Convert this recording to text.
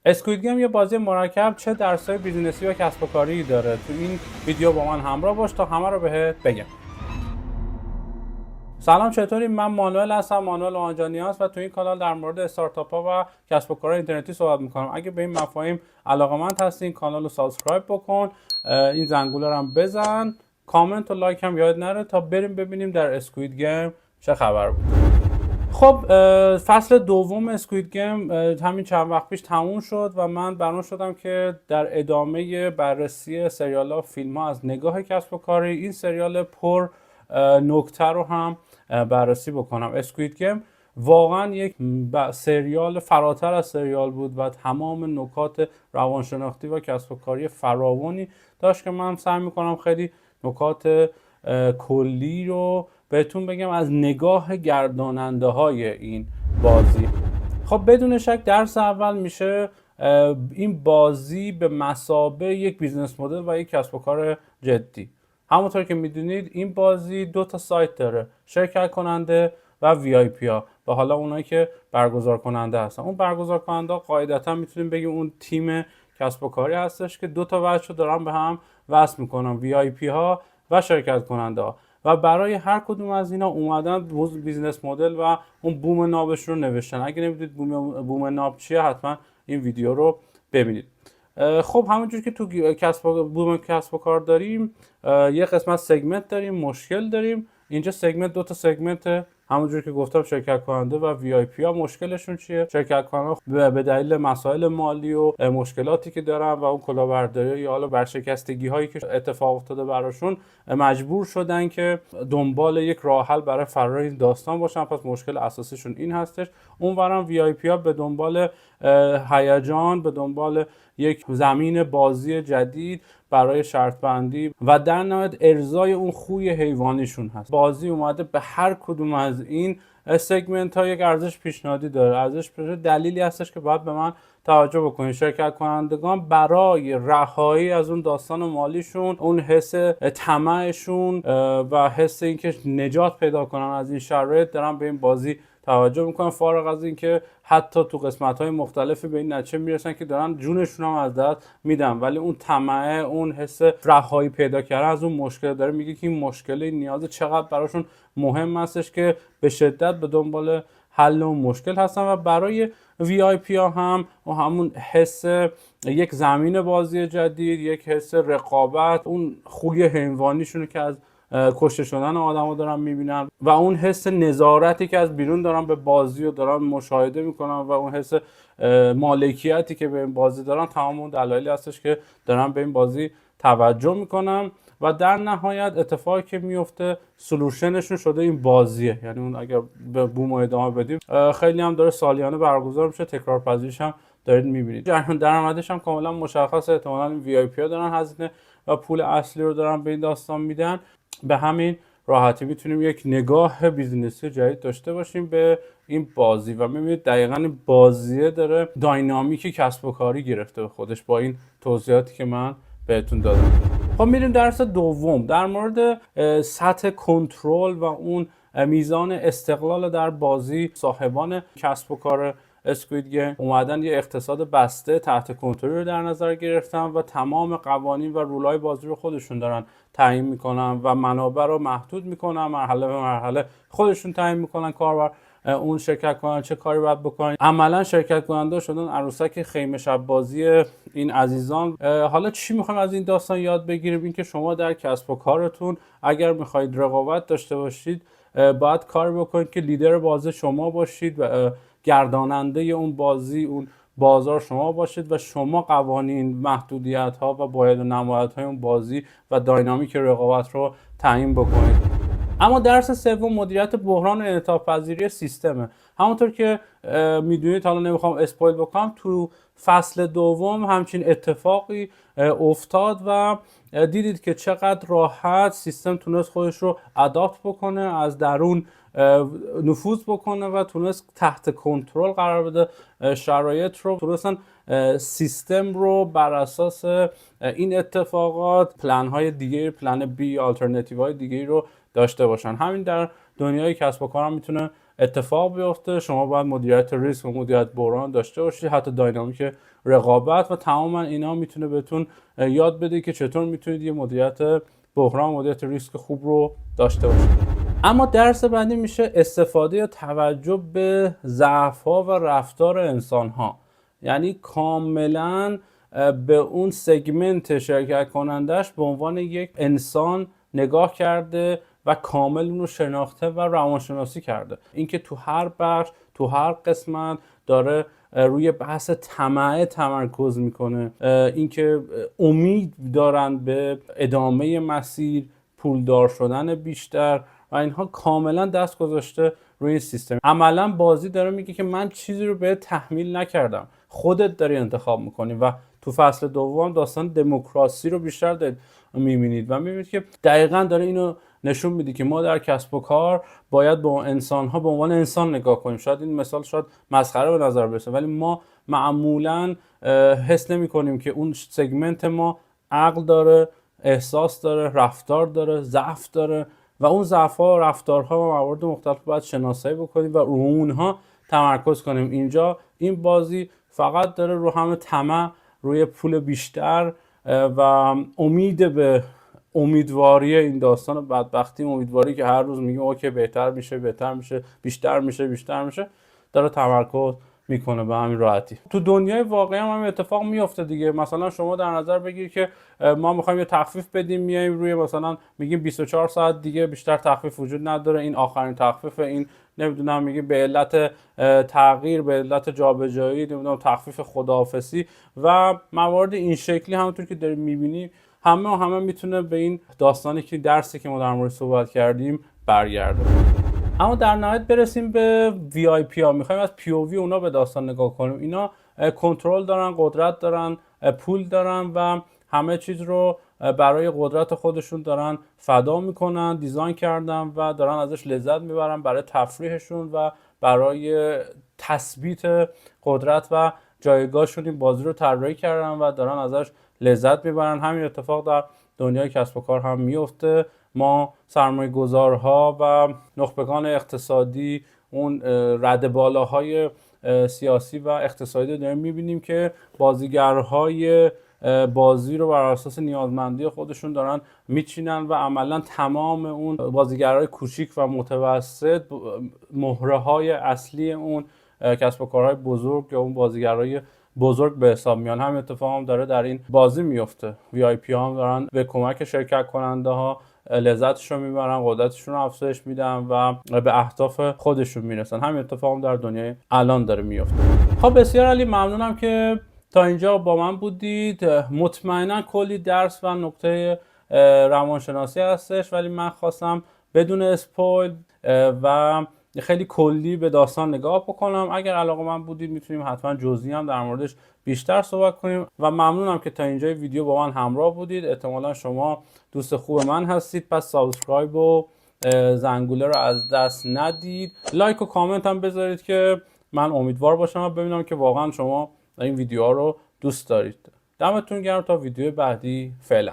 اسکوید گیم یه بازی مرکب چه درسای بیزینسی و کسب و کاری داره. تو این ویدیو با من همراه باش تا همه رو بهت بگم. سلام، چطوری؟ من مانوئل هستم، مانوئل آنجانیاس، و تو این کانال در مورد استارتاپ ها و کسب و کارهای اینترنتی صحبت میکنم. اگه به این مفاهیم علاقه‌مند هستین کانال رو سابسکرایب بکن، این زنگوله رو هم بزن، کامنت و لایک هم یاد نره تا بریم ببینیم در اسکوید گیم چه خبر بود. خب فصل دوم اسکوید گیم همین چند وقت پیش تموم شد و من برنامه شدم که در ادامه بررسی سریال ها فیلم ها از نگاه کسب و کاری این سریال پر نکته رو هم بررسی بکنم. اسکوید گیم واقعا یک سریال فراتر از سریال بود و تمام نکات روانشناختی و کسب و کاری فراوانی داشت که من سعی میکنم خیلی نکات کلی رو بهتون بگم از نگاه گرداننده های این بازی. خب بدون شک درس اول میشه این بازی به مثابه یک بیزنس مدل و یک کسب و کار جدی. همونطور که میدونید این بازی 2 تا سایت داره، شرکت کننده و وی آی پی ها، و حالا اونایی که برگزار کننده هستن. اون برگزار کننده قاعدتا میتونیم بگیم اون تیم کسب و کاری هستش که 2 تا وجه رو دارن به هم وصل میکنن، وی آی پی ها و شرکت کننده ها، و برای هر کدوم از اینا اومدن بیزنس مدل و اون بوم نابش رو نوشتن. اگه نمیدونید بوم ناب چیه حتما این ویدیو رو ببینید. خب همونجور که تو بوم کسب و کار داریم یه قسمت سگمنت داریم، مشکل داریم. اینجا سگمنت 2 تا سگمنت، همونجور که گفتم شرکت کننده و وی آی پی ها مشکلشون چیه. شرکت کننده به دلیل مسائل مالی و مشکلاتی که دارن و اون کلاهبرداری یا حالا ورشکستگی هایی که اتفاق افتاده براشون مجبور شدن که دنبال یک راه حل برای فرار این داستان باشن، پس مشکل اساسیشون این هستش. اونورم وی آی پی ها به دنبال هیجان، به دنبال یک زمین بازی جدید برای شرط بندی و در نهایت ارضای اون خوی حیوانیشون هست. بازی اومده به هر کدوم از این سگمنت ها یک ارزش پیشنهادی داره. ارزش پیشنهادی دلیلی هستش که باید به من توجه بکنید. شرکت کنندگان برای رهایی از اون داستان مالیشون، اون حس طمعشون و حس اینکه نجات پیدا کنن از این شرایط، دارن به این بازی توجه میکنن، فارغ از اینکه حتی تو قسمت‌های مختلفی به این نتیجه میرسن که دارن جونشون هم از دست میدن، ولی اون طمع، اون حس رهایی پیدا کردن از اون مشکل داره میگه که این مشکل، این نیاز چقدر براشون مهم هستش که به شدت به دنبال حل اون مشکل هستن. و برای وی آی پی ها هم و همون حس یک زمین بازی جدید، یک حس رقابت، اون خوی حیوانیشونه که از کشته شدن آدم‌ها دارن میبینن و اون حس نظارتی که از بیرون دارن به بازی رو دارن مشاهده میکنن و اون حس مالکیتی که به این بازی دارن، تمام اون دلایلی هستش که دارن به این بازی توجه میکنن. و در نهایت اتفاقی که میفته سولوشنشون شده این بازیه. یعنی اون اگر به بوم ادامه بدیم خیلی هم داره سالیانه برگزار میشه، تکرارپذیریش هم دارید میبینید. درآمدش هم کاملا مشخصه، احتمالاً این وی آی پی ها دارن هزینه و پول اصلی رو دارن به این داستان میدن. به همین راحتی میتونیم یک نگاه بیزینسی جدید داشته باشیم به این بازی و میبینید دقیقاً این بازیه داره داینامیک کسب و کاری گرفته به خودش با این توضیحاتی که من بهتون دادم. خب میریم درس دوم در مورد سطح کنترل و اون میزان استقلال در بازی. صاحبان کسب و کار اسکوید گیم اومدن یه اقتصاد بسته تحت کنترل رو در نظر گرفتن و تمام قوانین و رولای بازی رو خودشون دارن تعیین میکنن و منابع رو محدود میکنن، مرحله به مرحله خودشون تعیین میکنن کاربر اون شرکت کننده چه کاری باید بکنن. عملا شرکت کننده شدن عروسک خیمه شب بازی این عزیزان. حالا چی میخوایم از این داستان یاد بگیریم؟ این که شما در کسب و کارتون اگر میخواید رقابت داشته باشید باید کار بکنید که لیدر بازی شما باشید و گرداننده اون بازی، اون بازار شما باشید و شما قوانین، محدودیت ها و باید و نباید های اون بازی و داینامیک رقابت رو تعیین بکنید. اما درس سوم مدیریت بحران و انعطاف پذیری سیستمه. همونطور که میدونید، حالا نمیخوام اسپویل بکنم، تو فصل دوم همچین اتفاقی افتاد و دیدید که چقدر راحت سیستم تونست خودش رو اداپت بکنه، از درون نفوذ بکنه و تونست تحت کنترل قرار بده شرایط رو. تونستن سیستم رو بر اساس این اتفاقات پلن های دیگه، پلن بی، آلترناتیو های دیگه رو داشته باشن. همین در دنیای کسب و کار هم میتونه اتفاق بیفته. شما باید مدیریت ریسک و مدیریت بحران داشته باشید، حتی داینامیک رقابت و تمام اینا میتونه بهتون یاد بده که چطور میتونید یه مدیریت بحران، مدیریت ریسک خوب رو داشته باشید. اما درس بعدی میشه استفاده یا توجه به ضعف‌ها و رفتار انسان‌ها. یعنی کاملا به اون سگمنت شرکت کنندش به عنوان یک انسان نگاه کرده و کامل اون رو شناخته و روانشناسی کرده. اینکه تو هر بخش، تو هر قسمت داره روی بحث طمع تمرکز میکنه، اینکه امید دارن به ادامه مسیر، پولدار شدن بیشتر و اینها، کاملا دست گذاشته روی سیستم. عملا بازی داره میگه که من چیزی رو به تحمیل نکردم، خودت داری انتخاب میکنی. و تو فصل دوم داستان دموکراسی رو بیشتر دارید میبینید و میبینید که دقیقاً داره اینو نشون میده که ما در کسب و کار باید با انسان‌ها به عنوان انسان نگاه کنیم. شاید این مثال شاید مسخره به نظر برسه، ولی ما معمولاً حس نمی‌کنیم که اون سگمنت ما عقل داره، احساس داره، رفتار داره، ضعف داره و اون ضعف‌ها و رفتارها و موارد مختلف باید شناسایی بکنیم و رو اونها تمرکز کنیم. اینجا این بازی فقط داره رو همه طمع، روی پول بیشتر و امید به امیدواری این داستان بدبختی، امیدواری که هر روز میگیم اوکی بهتر میشه، بهتر میشه، بیشتر میشه، بیشتر میشه، داره تمرکز میکنه به همین راحتی. تو دنیای واقعی هم اتفاق میفته دیگه. مثلا شما در نظر بگیر که ما میخوایم یه تخفیف بدیم، میایم روی مثلا میگیم 24 ساعت دیگه بیشتر تخفیف وجود نداره، این آخرین تخفیف، این نمیدونم میگه به علت تغییر، به علت جابجایی، نمیدونم تخفیف خداحافظی و موارد این شکلی. همونطور که داریم میبینیم همه میتونه به این داستانی که درسی که ما در مورد صحبت کردیم برگرده. اما در نهایت برسیم به VIP ها. میخوایم از POV اونا به داستان نگاه کنیم. اینا کنترل دارن، قدرت دارن، پول دارن و همه چیز رو برای قدرت خودشون دارن فدا میکنن، دیزاین کردن و دارن ازش لذت میبرن برای تفریحشون و برای تثبیت قدرت و جایگاهشون. این بازی رو طراحی کردن و دارن ازش لذت میبرن. همین اتفاق در دنیای کسب و کار هم میفته. ما سرمایه گذارها و نخبگان اقتصادی، اون رده بالاهای سیاسی و اقتصادی داریم میبینیم که بازیگرهای بازی رو بر اساس نیازمندی خودشون دارن میچینن و عملا تمام اون بازیگرهای کوچیک و متوسط مهره های اصلی اون کسب و کارهای بزرگ یا اون بازیگرهای بزرگ به حساب میان. هم اتفاق هم داره در این بازی میفته. VIP هم دارن به کمک شرکت کننده ها لذتش رو میبرن، قدرتشون رو افزایش میدن و به اهداف خودشون میرسن. همین اتفاق هم در دنیای الان داره میفته. خب بسیار عالی، ممنونم که تا اینجا با من بودید. مطمئنا کلی درس و نکته روانشناسی هستش، ولی من خواستم بدون اسپویل و خیلی کلی به داستان نگاه بکنم. اگر علاقه‌مند بودید میتونیم حتما جزئی هم در موردش بیشتر صحبت کنیم و ممنونم که تا اینجای ویدیو با من همراه بودید. احتمالا شما دوست خوب من هستید، پس سابسکرایب و زنگوله رو از دست ندید. لایک و کامنت هم بذارید که من امیدوار باشم و ببینم که واقعا شما این ویدیوها رو دوست دارید. دمتون گرم، تا ویدیو بعدی، فعلا.